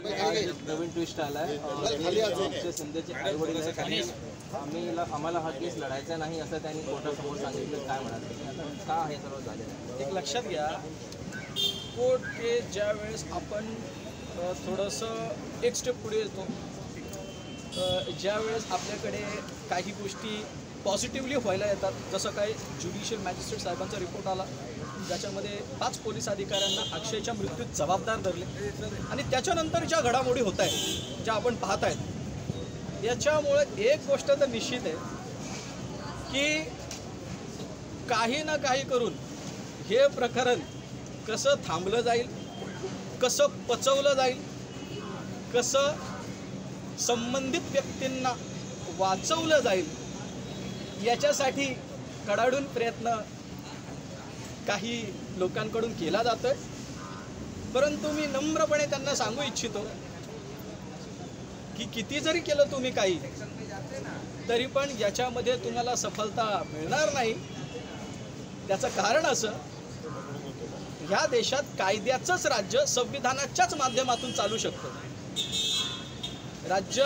नवीन twist आलाय आमचे शिंदेचे आई वडील आम्हाला हा केस लढायचा नाही असं त्यांनी कोर्टासमोर सांगितलं. काय म्हणाले, का हे सर्व झालेलं? एक लक्षात घ्या, कोर्ट के ज्या वेळेस आपण थोडंसं एक स्टेप पुढे येतो, ज्या वेळेस आपल्याकडे काही गोष्टी पॉझिटिव्हली व्हायला येतात, जसं काही ज्युडिशियल मॅजिस्ट्रेट साहेबांचा रिपोर्ट आला ज्याच्यामध्ये 5 पोलीस अधिकाऱ्यांना अक्षयच्या मृत्यूत जबाबदार धरले आणि त्याच्यानंतर ज्या घडामोडी होत आहेत, ज्या आपण पाहत आहेत, याच्यामुळे एक गोष्ट तर निश्चित आहे की काही ना काही करून हे प्रकरण कसं थांबलं जाईल, कसं पचवलं जाईल, कसं संबंधित व्यक्तींना वाचवलं जाईल, याच्यासाठी कडाडून प्रयत्न काही लोकांकडून केला जातोय. परंतु मी नम्रपणे त्यांना सांगू इच्छितो की किती जरी केलं तुम्ही काही तरी पण याच्यामध्ये तुम्हाला सफलता मिळणार नाही. त्याचं कारण असं, ह्या देशात कायद्याचंच राज्य संविधानाच्याच माध्यमातून चालू शकतं. राज्य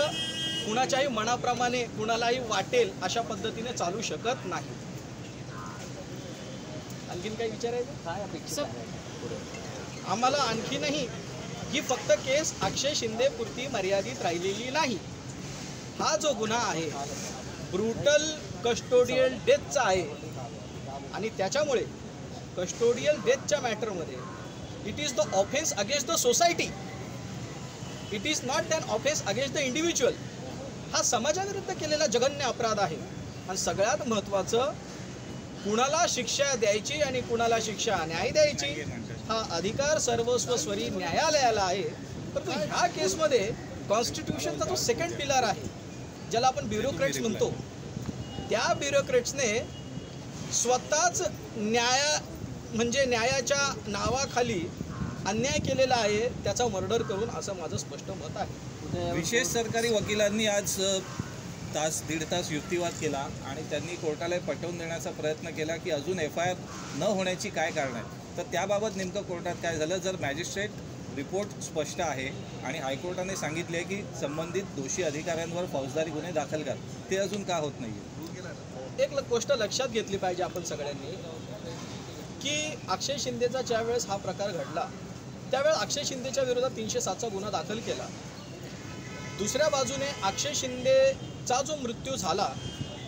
कुणाच्याही मनाप्रमाणे कुणालाही वाटेल अशा पद्धतीने चालू शकत नाही. आणखीन काही विचारायचं? काय अपेक्षा आहे आम्हाला? आणखीनही ही फक्त केस अक्षय शिंदे पुरती मर्यादित राहिलेली नाही. हा जो गुन्हा आहे ब्रुटल कस्टोडियल डेथचा आहे आणि त्याच्यामुळे कस्टोडियल डेथच्या मॅटरमध्ये it is the offence against the society, it is not an offence against the individual. हा समाजाविरुद्ध केलेला जघन्य अपराध आहे आणि सगळ्यात महत्त्वाचं, कुणाला शिक्षा द्यायची आणि कुणाला शिक्षा न्याय द्यायची हा अधिकार सर्वस्वस्वरी न्यायालयाला आहे. परंतु ह्या केसमध्ये कॉन्स्टिट्यूशनचा जो सेकंड पिलर आहे, ज्याला आपण ब्युरोक्रेट्स म्हणतो, त्या ब्युरोक्रेट्सने स्वतःच न्यायाच्या नावाखाली अन्याय केलेला आहे, त्याचा मर्डर करून, असं माझं स्पष्ट मत आहे. विशेष सरकारी वकिलांनी आज दीड तास युक्तिवाद केला आणि त्यांनी कोर्टाला पटवून देण्याचा प्रयत्न केला की अजून FIR न होण्याची काय कारण आहे. तर त्याबाबत नेमकं कोर्टात काय झालं? जर मॅजिस्ट्रेट रिपोर्ट स्पष्ट आहे आणि हायकोर्टाने सांगितले की संबंधित दोषी अधिकाऱ्यांवर फौजदारी गुन्हे दाखल कर, ते अजून का होत नाही? एक गोष्ट लक्षात घेतली पाहिजे आपण सगळ्यांनी की अक्षय शिंदेचा ज्या वेळेस हा प्रकार घडला त्यावेळेस अक्षय शिंदेच्या विरोधात 307चा गुन्हा दाखल केला. दुसऱ्या बाजूने अक्षय शिंदेचा जो मृत्यू झाला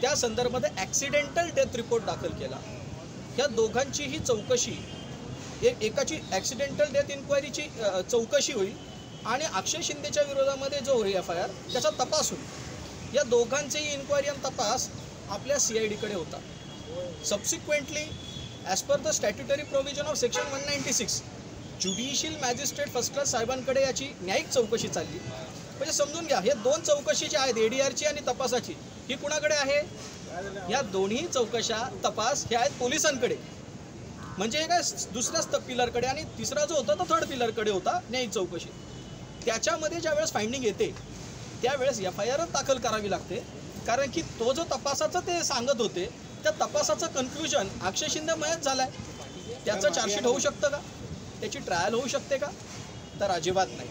त्या संदर्भात ॲक्सिडेंटल डेथ रिपोर्ट दाखल केला. ह्या दोघांचीही चौकशी, एकाची ॲक्सिडेंटल डेथ इन्क्वायरीची चौकशी होईल आणि अक्षय शिंदेच्या विरोधामध्ये जो FIR त्याचा तपास होईल. या दोघांचेही इन्क्वायरी आणि तपास आपल्या CIDकडे होता. Subsequently as per the statutory provision of section 196 judicial magistrate first class साहेबांकडे याची न्यायिक चौकशी चालली. म्हणजे समजून घ्या, हे 2 चौकशी ज्या आहेत, ADRची आणि तपासाची, ही कुणाकडे आहे? या दोन्ही चौकशा, तपास हे आहेत पोलिसांकडे. म्हणजे हे काय दुसऱ्याच पिलरकडे, आणि तिसरा जो होता तो थर्ड पिलरकडे होता, न्यायिक चौकशी. त्याच्यामध्ये ज्या वेळेस फाइंडिंग येते त्यावेळेस FIR दाखल करावी लागते, कारण की तो जो तपासाचं ते सांगत होते त्या तपासाचं कन्क्लुजन अक्षय शिंदे मयत झाला आहे, त्याचं चार्जशीट होऊ शकतं का? त्याची ट्रायल होऊ शकते का? तर अजिबात नाही.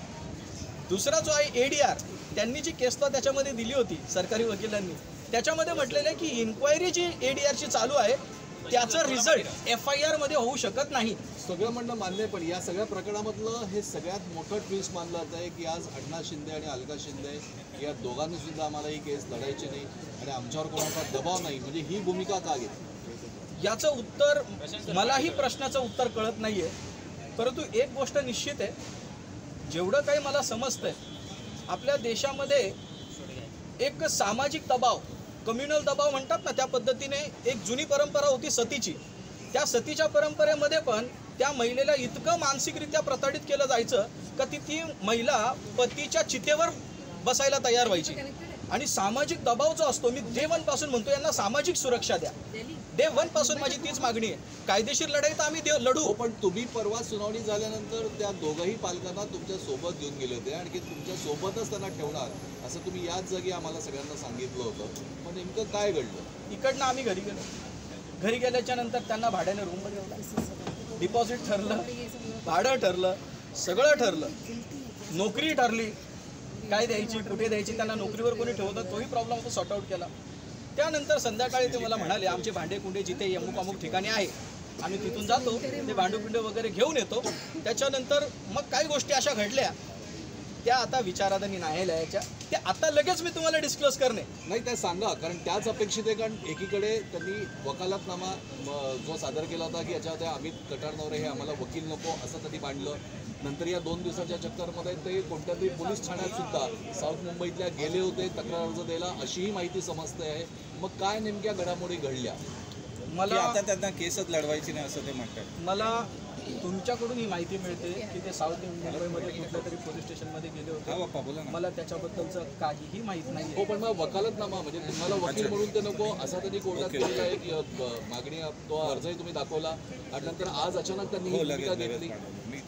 दुसरा जो आहे ADR, त्यांनी जी केसला त्याच्यामध्ये दिली होती सरकारी वकिलांनी, त्याच्यामध्ये म्हटलेलं आहे की इन्क्वायरी जी ADRची चालू आहे त्याचं रिझल्ट FIR मध्ये होऊ शकत नाही. सगळं म्हणणं मान्य आहे, पण या सगळ्या प्रकरणामधलं हे सगळ्यात मोठं ट्विस्ट मानलं जात आहे की आज अण्णा शिंदे आणि अलका शिंदे या दोघांनी सुद्धा आम्हाला ही केस लढायची नाही आणि आमच्यावर कोणाचा दबाव नाही, म्हणजे ही भूमिका का घेतली? याचं उत्तर, मलाही प्रश्नाचं उत्तर कळत नाही आहे. परंतु एक गोष्ट निश्चित आहे, जेवढं काही मला समजतंय आपल्या देशामध्ये एक सामाजिक दबाव, कम्युनल दबाव म्हणतात ना, त्या पद्धतीने एक जुनी परंपरा होती सतीची. त्या सतीच्या परंपरेमध्ये पण त्या महिलेला इतकं मानसिकरित्या प्रताडित केलं जायचं का ती महिला पतीच्या चितेवर बसायला तयार व्हायची. आणि सामाजिक दबाव जो असतो, मी डे 1 पासून म्हणतो यांना सामाजिक सुरक्षा द्या. डे 1 पासून माझी तीच मागणी आहे. कायदेशीर लढाई तर आम्ही लढू, पण तुम्ही परवा सुनावणी झाल्यानंतर त्या दोघंही पालकांना तुमच्या सोबत घेऊन गेले होते आणि तुमच्या सोबतच त्यांना ठेवणार असं तुम्ही याच जागी आम्हाला सगळ्यांना सांगितलं होतं. पण नेमकं काय घडलं? इकडनं आम्ही घरी गेलो. घरी गेल्याच्या नंतर त्यांना भाड्याने रूम ठेवला, डिपॉझिट ठरलं, भाडं ठरलं, सगळं ठरलं. नोकरी ठरली काय द्यायची कुठे द्यायची, त्यांना नोकरीवर कोणी ठेवतं तोही प्रॉब्लेम होतो, सॉर्ट आउट केला. त्यानंतर संध्याकाळी ते मला म्हणाले आमचे भांडे कुंडे जिथे अमुक अमुक ठिकाणी आहे आम्ही तिथून जातो, ते भांडूपिंड वगैरे घेऊन येतो. त्याच्यानंतर मग काही गोष्टी अशा घडल्या त्या आता विचाराधीन न्यायालयाच्या, ते आता लगेच मी तुम्हाला डिस्क्लोज करणे नाही त्या सांगा, कारण त्याच अपेक्षित आहे. कारण एकीकडे त्यांनी वकालतनामा जो सादर केला होता की याच्यामध्ये अमित कटारनवरे हे आम्हाला वकील नको असं त्यांनी मांडलं. नंतर या 2 दिवसाच्या चक्करमध्ये ते कोणत्या तरी पोलीस ठाण्यात सुद्धा साऊथ मुंबईतल्या गेले होते तक्रार अर्ज द्यायला, अशीही माहिती समजते आहे. मग काय नेमक्या घडामोडी घडल्या? मला आता त्यांना केसच लढवायची नाही असं ते म्हणतात. मला तुमच्याकडून ही माहिती मिळते की ते साऊथ मुंबईमध्ये कुठल्या तरी पोलीस स्टेशनमध्ये गेले होते. हा बाप्पा बोला ना. मला त्याच्याबद्दलचं काहीही माहीत नाही. हो, पण मग वकालतनामा म्हणजे तुम्हाला वकील म्हणून ते नको असा त्यांनी कोर्टात केलेला आहे की मागणी, तो अर्जही तुम्ही दाखवला आणि नंतर आज अचानक त्यांनी ही भूमिका घेतली.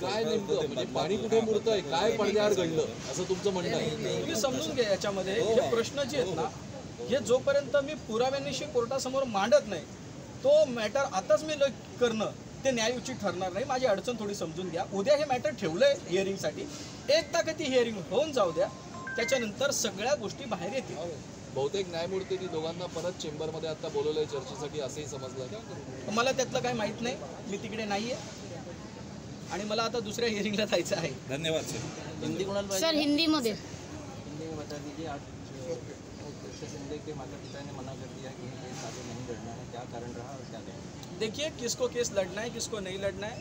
काय नेमकं म्हणजे पाणी कुठे मुरतंय, काय पडद्याआड घडलं असं तुमचं म्हणणं आहे? तुम्ही समजून घ्या याच्यामध्ये हे प्रश्न जे आहेत ना, हे जोपर्यंत मी पुराव्यानिशी कोर्टासमोर मांडत नाही तो मॅटर आताच मी करणं ते न्यायोचित ठरणार नाही. माझी अडचण थोडी समजून घ्या. उद्या हे मॅटर ठेवलंय हिअरिंगसाठी, एकदा का ती हिअरिंग होऊन जाऊ द्या, त्याच्यानंतर सगळ्या गोष्टी बाहेर येतील. बहुतेक न्यायमूर्तींनी दोघांना परत चेंबरमध्ये आता बोलवलंय चर्चेसाठी असंही समजलं. मला त्यातलं काही माहीत नाही, मी तिकडे नाही आहे आणि मला आता दुसऱ्या हिअरिंगला जायचं आहे. धन्यवाद सर. हिंदी कोणाला पाहिजे? सर हिंदी में हिंदी में बता दीजिए. आज अक्षय शिंदे के माता पिता ने मना कर दिया कि केस आगे नहीं लड़ना है, क्या कारण रहा और क्या कहें? देखिए किसको केस लड़ना है किसको नहीं लड़ना है